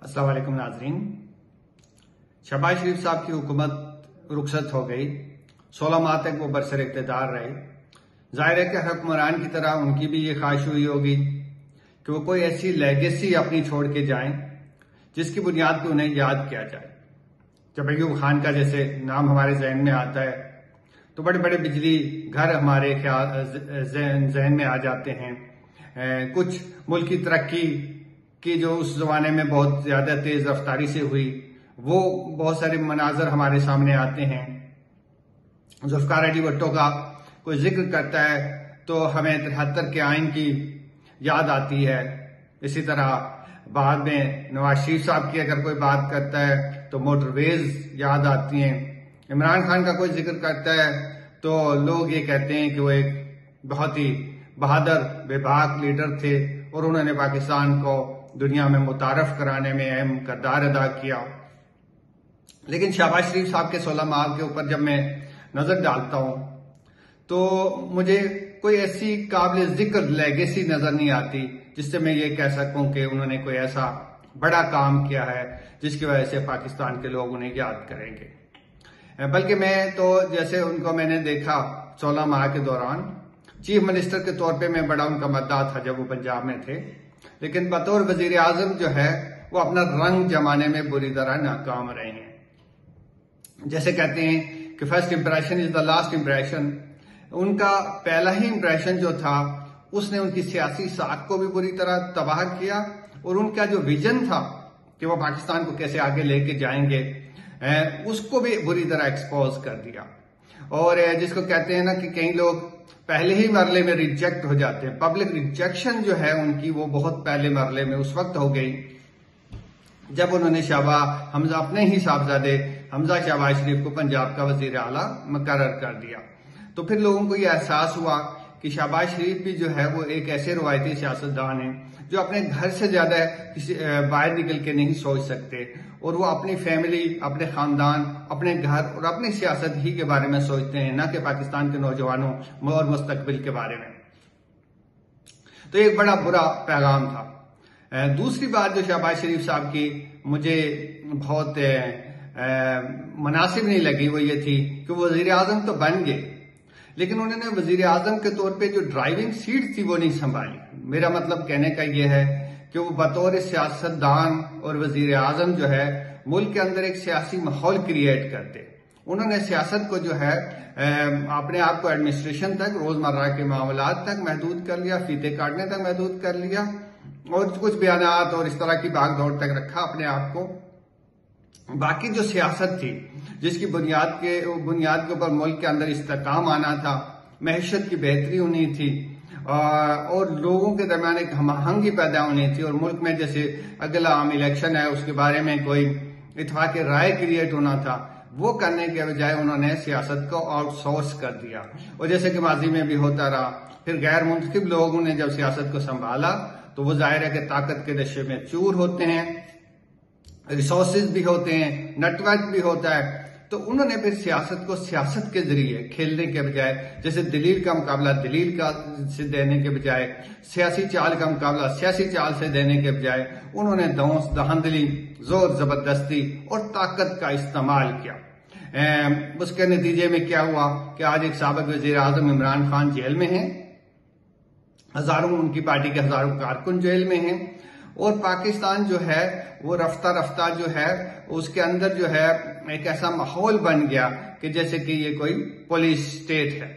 अस्सलाम वालेकुम नाजरीन। शहबाज शरीफ साहब की हुकूमत रुखसत हो गई। 16 माह तक वो बरसर इक़्तिदार रहे। जाहिर है कि हुक्मरान की तरह उनकी भी ये ख्वाहिश हुई होगी कि वो कोई ऐसी लेगेसी अपनी छोड़ के जाएं जिसकी बुनियाद पर उन्हें याद किया जाए। जब अयूब खान का जैसे नाम हमारे जहन में आता है तो बड़े बड़े बिजली घर हमारे जहन में आ जाते हैं। कुछ मुल्क की तरक्की की जो उस जमाने में बहुत ज्यादा तेज रफ्तारी से हुई वो बहुत सारे मनाजर हमारे सामने आते हैं। जुल्फकार अली भुट्टो का कोई जिक्र करता है तो हमें 73 के आइन की याद आती है। इसी तरह बाद में नवाज शरीफ साहब की अगर कोई बात करता है तो मोटरवेज याद आती हैं। इमरान खान का कोई जिक्र करता है तो लोग ये कहते हैं कि वो एक बहुत ही बहादुर बेबाक लीडर थे और उन्होंने पाकिस्तान को दुनिया में मुतारफ कराने में अहम किरदार अदा किया। लेकिन शहबाज शरीफ साहब के 16 माह के ऊपर जब मैं नजर डालता हूं तो मुझे कोई ऐसी काबिल जिक्र लेगेसी नजर नहीं आती जिससे मैं ये कह सकूं कि उन्होंने कोई ऐसा बड़ा काम किया है जिसकी वजह से पाकिस्तान के लोग उन्हें याद करेंगे। बल्कि मैं तो जैसे उनको मैंने देखा 16 माह के दौरान चीफ मिनिस्टर के तौर पे मैं बड़ा उनका मद्दाह था जब वो पंजाब में थे, लेकिन बतौर वजीर आजम जो है वो अपना रंग जमाने में बुरी तरह नाकाम रहे हैं। जैसे कहते हैं कि first impression is the last impression. उनका पहला ही इंप्रेशन जो था उसने उनकी सियासी साख को भी बुरी तरह तबाह किया और उनका जो विजन था कि वो पाकिस्तान को कैसे आगे लेके जाएंगे उसको भी बुरी तरह एक्सपोज कर दिया। और जिसको कहते हैं ना कि कई लोग पहले ही मरले में रिजेक्ट हो जाते हैं। पब्लिक रिजेक्शन जो है उनकी वो बहुत पहले मरले में उस वक्त हो गई जब उन्होंने हमजा अपने ही साहबजादे हमजा शहबाज शरीफ को पंजाब का वजीर आला मुकर्रर कर दिया। तो फिर लोगों को यह एहसास हुआ कि शहबाज शरीफ भी जो है वो एक ऐसे रवायती सियासतदान है जो अपने घर से ज्यादा बाहर निकल के नहीं सोच सकते और वो अपनी फैमिली, अपने खानदान, अपने घर और अपनी सियासत ही के बारे में सोचते हैं, न कि पाकिस्तान के नौजवानों और मुस्तकबिल के बारे में। तो एक बड़ा बुरा पैगाम था। दूसरी बात जो शहबाज शरीफ साहब की मुझे बहुत मुनासिब नहीं लगी वो ये थी कि वो वजीर आजम तो बन गए लेकिन उन्होंने वजीर आजम के तौर पे जो ड्राइविंग सीट थी वो नहीं संभाली। मेरा मतलब कहने का ये है कि वो बतौर सियासतदान और वजीर आजम जो है मुल्क के अंदर एक सियासी माहौल क्रिएट करते। उन्होंने सियासत को जो है अपने आप को एडमिनिस्ट्रेशन तक, रोजमर्रा के मामलात तक महदूद कर लिया, फीते काटने तक महदूद कर लिया और कुछ बयानात और इस तरह की भाग दौड़ तक रखा अपने आप को। बाकी जो सियासत थी जिसकी बुनियाद के ऊपर मुल्क के अंदर इस्तेकाम आना था, मैशत की बेहतरी होनी थी और लोगों के दरमियान एक हमआहंगी पैदा होनी थी और मुल्क में जैसे अगला आम इलेक्शन है उसके बारे में कोई इत्तेफाक राय क्रिएट होना था, वो करने के बजाय उन्होंने सियासत को आउटसोर्स कर दिया। और जैसे कि माजी में भी होता रहा, फिर गैर मुंतखब लोगों ने जब सियासत को संभाला तो वो जाहिर है कि ताकत के नशे में चूर होते हैं, रिसोर्सेज भी होते हैं, नेटवर्क भी होता है। तो उन्होंने फिर सियासत को सियासत के जरिए खेलने के बजाय, जैसे दलील का मुकाबला दलील का से देने के बजाय, सियासी चाल का मुकाबला सियासी चाल से देने के बजाय उन्होंने दौंस धांधली, जोर जबरदस्ती और ताकत का इस्तेमाल किया। उसके नतीजे में क्या हुआ कि आज एक साबिक वजीर आजम इमरान खान जेल में हैं, हजारों उनकी पार्टी के हजारों कारकुन जेल में हैं और पाकिस्तान जो है वो रफ्ता रफ्ता जो है उसके अंदर जो है एक ऐसा माहौल बन गया कि जैसे कि ये कोई पुलिस स्टेट है।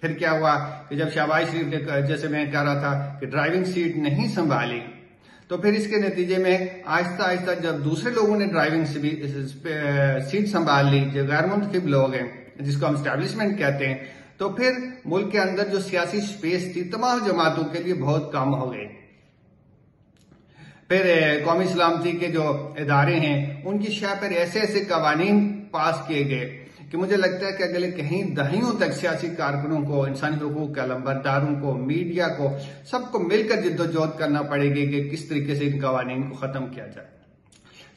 फिर क्या हुआ कि जब शहबाज शरीफ ने, जैसे मैं कह रहा था, कि ड्राइविंग सीट नहीं संभाली तो फिर इसके नतीजे में आहिस्ता आहिस्ता जब दूसरे लोगों ने ड्राइविंग सीट संभाल ली, जो गैर मुंतखब लोग हैं जिसको हम एस्टैब्लिशमेंट कहते हैं, तो फिर मुल्क के अंदर जो सियासी स्पेस थी तमाम जमातों के लिए बहुत कम हो गई। फिर कौमी सलामती के जो इदारे हैं उनकी शह पर ऐसे ऐसे कवानीन पास किए गए कि मुझे लगता है कि अगले कहीं दहाइयों तक सियासी कारकुनों को, इंसानी हुकूक के अलंबरदारों को, मीडिया को, सबको मिलकर जिद्दोजहद करना पड़ेगी कि किस तरीके से इन कवानीन को खत्म किया जाए।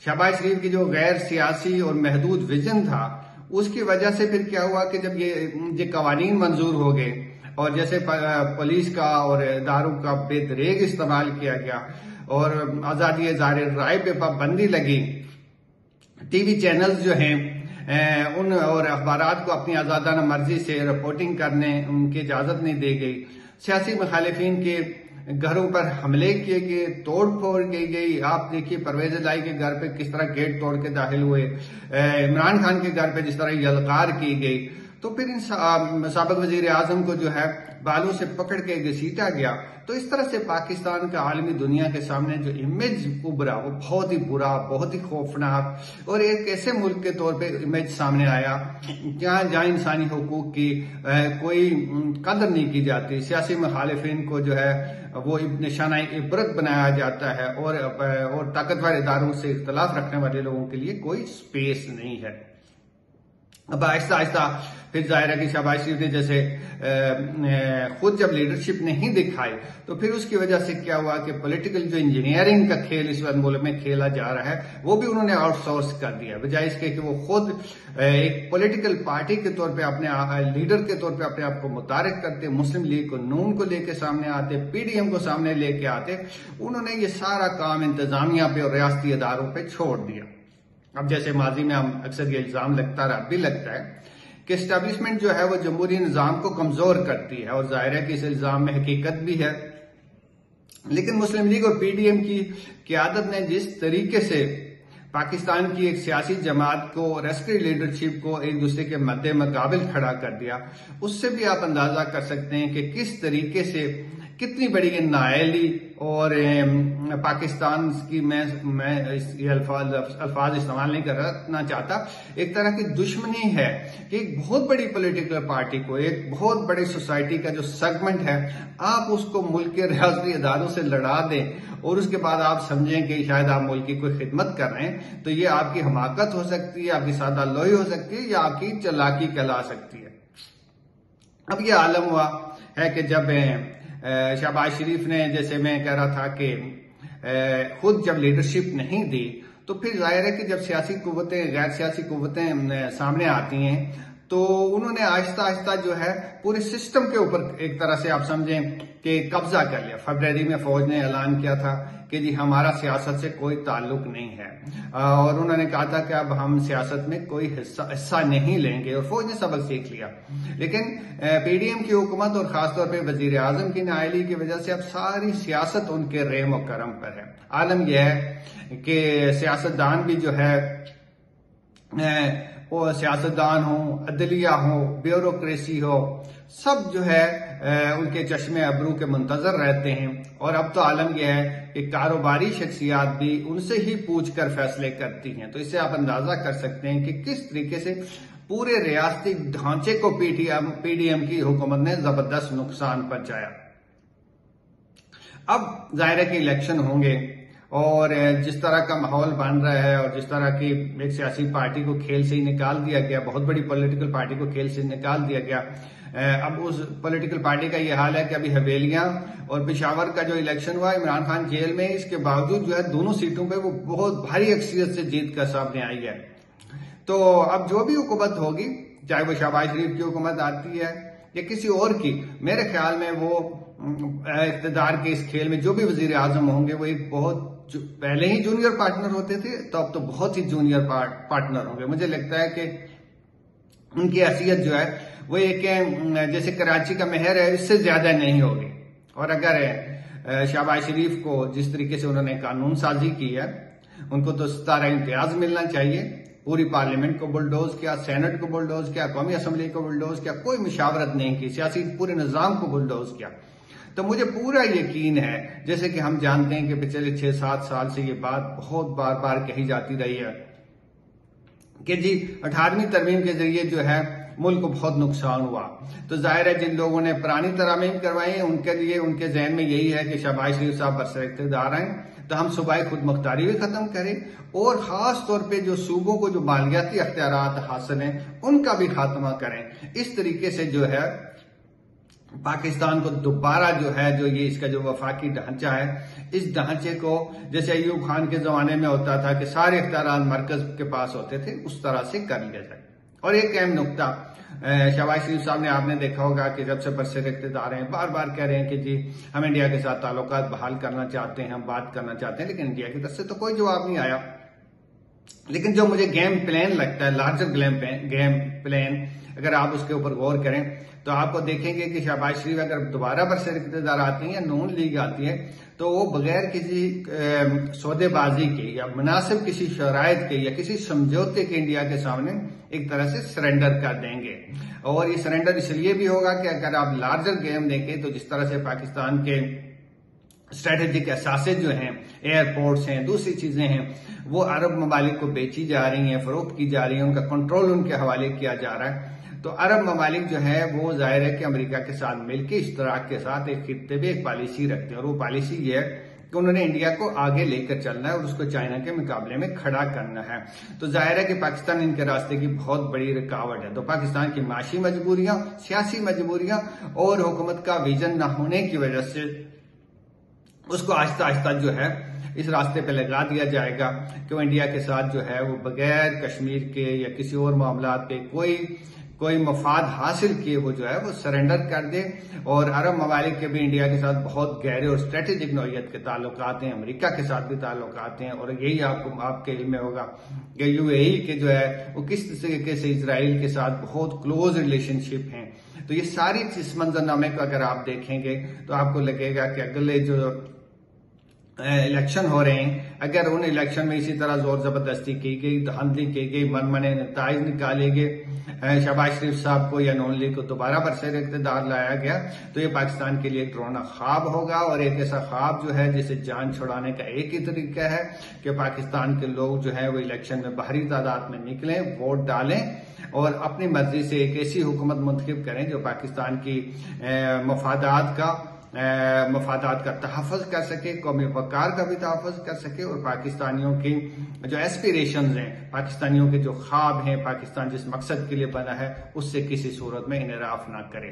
शहबाज शरीफ की जो गैर सियासी और महदूद विजन था उसकी वजह से फिर क्या हुआ कि जब ये कवानीन मंजूर हो गए और जैसे पुलिस का और इदारों का बेदरेग इस्तेमाल किया गया और आजादी ज़ाहिर राय पे पाबंदी लगी, टीवी चैनल्स जो हैं उन और अखबारात को अपनी आजादाना मर्जी से रिपोर्टिंग करने उनकी इजाजत नहीं दी गई, सियासी मुखालिफिन के घरों पर हमले किए गए, तोड़ फोड़ की गई। आप देखिए परवेज इलाही के घर पे किस तरह गेट तोड़ के दाखिल हुए, इमरान खान के घर पे जिस तरह यलकार की गई। तो फिर इन साबिक वजीर आजम को जो है बालों से पकड़ के घसीटा गया। तो इस तरह से पाकिस्तान का आलमी दुनिया के सामने जो इमेज उभरा वो बहुत ही बुरा, बहुत ही खौफनाक और एक ऐसे मुल्क के तौर पे इमेज सामने आया जहां इंसानी हुकूक की कोई कदर नहीं की जाती। सियासी मुखालिफिन को जो है वो निशाना इबरत बनाया जाता है और ताकतवर इदारों से इख्तलाफ रखने वाले लोगों के लिए कोई स्पेस नहीं है। अब आहिस्ता आहिस्ता फिर जाहिर है कि शहबाज शरीफ ने जैसे खुद जब लीडरशिप नहीं दिखाई तो फिर उसकी वजह से क्या हुआ कि पॉलिटिकल जो इंजीनियरिंग का खेल इस वक्त मुल्क में खेला जा रहा है वो भी उन्होंने आउटसोर्स कर दिया, बजाय इसके कि वो खुद एक पॉलिटिकल पार्टी के तौर पे अपने लीडर के तौर पे अपने आप को मुतारिक करते, मुस्लिम लीग को नून को लेके सामने आते, PDM को सामने लेके आते। उन्होंने ये सारा काम इंतजामिया पे और रियासती इदारों पे छोड़ दिया। अब जैसे माजी में हम अक्सर ये इल्जाम लगता रहा, अब भी लगता है कि एस्टेब्लिशमेंट जो है वो जमहूरी निजाम को कमजोर करती है और जाहिर है कि इस इल्जाम में हकीकत भी है। लेकिन मुस्लिम लीग और PDM की क़यादत ने जिस तरीके से पाकिस्तान की एक सियासी जमात को और अस्करी लीडरशिप को एक दूसरे के मद्दे मुकाबिल खड़ा कर दिया, उससे भी आप अंदाजा कर सकते हैं कि किस तरीके से कितनी बड़ी नाअहली और पाकिस्तान की मैं ये अल्फाज इस्तेमाल नहीं करना चाहता, एक तरह की दुश्मनी है कि एक बहुत बड़ी पॉलिटिकल पार्टी को, एक बहुत बड़ी सोसाइटी का जो सेगमेंट है, आप उसको मुल्क के रियासती इदारों से लड़ा दें और उसके बाद आप समझें कि शायद आप मुल्क की कोई खिदमत कर रहे हैं। तो ये आपकी हमाकत हो सकती है, आपकी सादा लोही हो सकती है या आपकी चालाकी कहला सकती है। अब ये आलम हुआ है कि जब शहबाज शरीफ ने, जैसे मैं कह रहा था कि खुद जब लीडरशिप नहीं दी तो फिर जाहिर है कि जब सियासी कुव्वतें, गैर सियासी कुव्वतें सामने आती हैं तो उन्होंने आहिस्ता आहिस्ता जो है पूरे सिस्टम के ऊपर एक तरह से आप समझें कि कब्जा कर लिया। फरवरी में फौज ने ऐलान किया था कि जी हमारा सियासत से कोई ताल्लुक नहीं है और उन्होंने कहा था कि अब हम सियासत में कोई हिस्सा नहीं लेंगे और फौज ने सबक सीख लिया। लेकिन PDM की हुकूमत और खासतौर पर वजीर आजम की नाअहली की वजह से अब सारी सियासत उनके रेम और करम पर है। आलम यह है कि सियासतदान भी जो है वो सियासतदान हो, अदलिया हो, ब्यूरोक्रेसी हो, सब जो है उनके चश्मे अबरू के मुंतजर रहते हैं। और अब तो आलम यह है कि कारोबारी शख्सियात भी उनसे ही पूछ कर फैसले करती हैं। तो इससे आप अंदाजा कर सकते हैं कि किस तरीके से पूरे रियासती ढांचे को PDM की हुकूमत ने जबरदस्त नुकसान पहुंचाया। अब जाहिर है कि इलेक्शन होंगे और जिस तरह का माहौल बन रहा है और जिस तरह की एक सियासी पार्टी को खेल से ही निकाल दिया गया, बहुत बड़ी पॉलिटिकल पार्टी को खेल से निकाल दिया गया, अब उस पॉलिटिकल पार्टी का यह हाल है कि अभी हवेलियां और पेशावर का जो इलेक्शन हुआ, इमरान खान जेल में, इसके बावजूद जो है दोनों सीटों पे वो बहुत भारी अक्सरियत से जीत कर सामने आई है। तो अब जो भी हुकूमत होगी, चाहे वो शहबाज शरीफ की हुकूमत आती है या किसी और की, मेरे ख्याल में वो इख्तिदार के इस खेल में जो भी वजीर आजम होंगे वो एक बहुत पहले ही जूनियर पार्टनर होते थे, तो अब तो बहुत ही जूनियर पार्टनर होंगे। मुझे लगता है कि उनकी हैसियत जो है वो एक जैसे कराची का मेहर है, इससे ज्यादा नहीं होगी। और अगर शहबाज शरीफ को जिस तरीके से उन्होंने कानून साजी की है, उनको तो 17 इम्तियाज मिलना चाहिए। पूरी पार्लियामेंट को बुलडोज किया, सेनेट को बुलडोज किया, कौमी असम्बली को बुलडोज किया, कोई मुशावरत नहीं की, सियासी पूरे निजाम को बुलडोज किया। तो मुझे पूरा यकीन है, जैसे कि हम जानते हैं कि पिछले 6-7 साल से ये बात बहुत बार बार कही जाती रही है कि जी 18वीं तरमीम के जरिए जो है मुल्क को बहुत नुकसान हुआ। तो जाहिर है जिन लोगों ने पुरानी तरमीम करवाई है उनके लिए, उनके जहन में यही है कि शहबाज शरीफ साहब बरसर इख्तियार आए तो हम सूबाई खुद मुख्तारी भी खत्म करें और खास तौर पे जो सूबों को जो मालियाती अख्तियारात हासिल हैं उनका भी खात्मा करें। इस तरीके से जो है पाकिस्तान को दोबारा जो है, जो ये इसका जो वफाकी ढांचा है, इस ढांचे को जैसे अयूब खान के जमाने में होता था कि सारे इख्तियारात मरकज के पास होते थे, उस तरह से कर लिया जाए। और एक अहम नुकता, शहबाज शरीफ साहब ने, आपने देखा होगा कि जब से बरसर इक़्तिदार हैं बार बार कह रहे हैं कि जी हम इंडिया के साथ ताल्लुकात बहाल करना चाहते हैं, हम बात करना चाहते हैं, लेकिन इंडिया की तरफ से तो कोई जवाब नहीं आया। लेकिन जो मुझे गेम प्लान लगता है, लार्जर गेम प्लान, अगर आप उसके ऊपर गौर करें तो आपको देखेंगे कि शहबाज शरीफ अगर दोबारा बरसर इक़्तिदार आती हैं या नून लीग आती है तो वो बगैर किसी सौदेबाजी के या मुनासिब किसी शराइत के या किसी समझौते के इंडिया के सामने एक तरह से सरेंडर कर देंगे। और ये सरेंडर इसलिए भी होगा कि अगर आप लार्जर गेम देखें तो जिस तरह से पाकिस्तान के स्ट्रेटेजिक असासेज जो हैं, एयरपोर्ट्स हैं, दूसरी चीजें हैं, वो अरब ममालिक को बेची जा रही हैं, फरोख्त की जा रही है, उनका कंट्रोल उनके हवाले किया जा रहा है। तो अरब ममालिक जो है वो जाहिर है कि अमेरिका के साथ मिलकर इश्तराक के साथ एक खित्ते में एक पॉलिसी रखते हैं, और वो पॉलिसी ये है कि उन्होंने इंडिया को आगे लेकर चलना है और उसको चाइना के मुकाबले में खड़ा करना है। तो जाहिर है कि पाकिस्तान इनके रास्ते की बहुत बड़ी रुकावट है। तो पाकिस्तान की माशी मजबूरियां, सियासी मजबूरियां और हुकूमत का विजन न होने की वजह से उसको आहिस्ता आहिस्ता जो है इस रास्ते पे लगा दिया जाएगा कि वो इंडिया के साथ जो है वो बगैर कश्मीर के या किसी और मामलात पे कोई मफाद हासिल किए वो जो है वो सरेंडर कर दे। और अरब ममालिक के भी इंडिया के साथ बहुत गहरे और स्ट्रेटेजिक नौयत के ताल्लुकात हैं, अमेरिका के साथ भी ताल्लुकात हैं, और यही आपके इल्म में होगा कि यूएई के जो है वो किस तरीके से इजराइल के साथ बहुत क्लोज रिलेशनशिप हैं। तो ये सारी इस मंजरनामे को अगर आप देखेंगे तो आपको लगेगा कि अगले जो इलेक्शन हो रहे हैं, अगर उन इलेक्शन में इसी तरह जोर जबरदस्ती की गई, धांधली की गई, मनमाने नताइज निकाले गए, शहबाज शरीफ साहब को या नून लीग को दोबारा बरसर इक़्तिदार लाया गया, तो ये पाकिस्तान के लिए एक डरावना ख्वाब होगा। और एक ऐसा ख्वाब जो है जिसे जान छुड़ाने का एक ही तरीका है कि पाकिस्तान के लोग जो है वो इलेक्शन में भारी तादाद में निकलें, वोट डालें और अपनी मर्जी से एक ऐसी हुकूमत मुंतखब करें जो पाकिस्तान की मफादात का तहफ़्फ़ुज़ कर सके, कौमी वक़ार का भी तहफ़्फ़ुज़ कर सके, और पाकिस्तानियों की जो एस्पिरेशंस हैं, पाकिस्तानियों के जो ख्वाब हैं, पाकिस्तान जिस मकसद के लिए बना है उससे किसी सूरत में इनहराफ ना करे।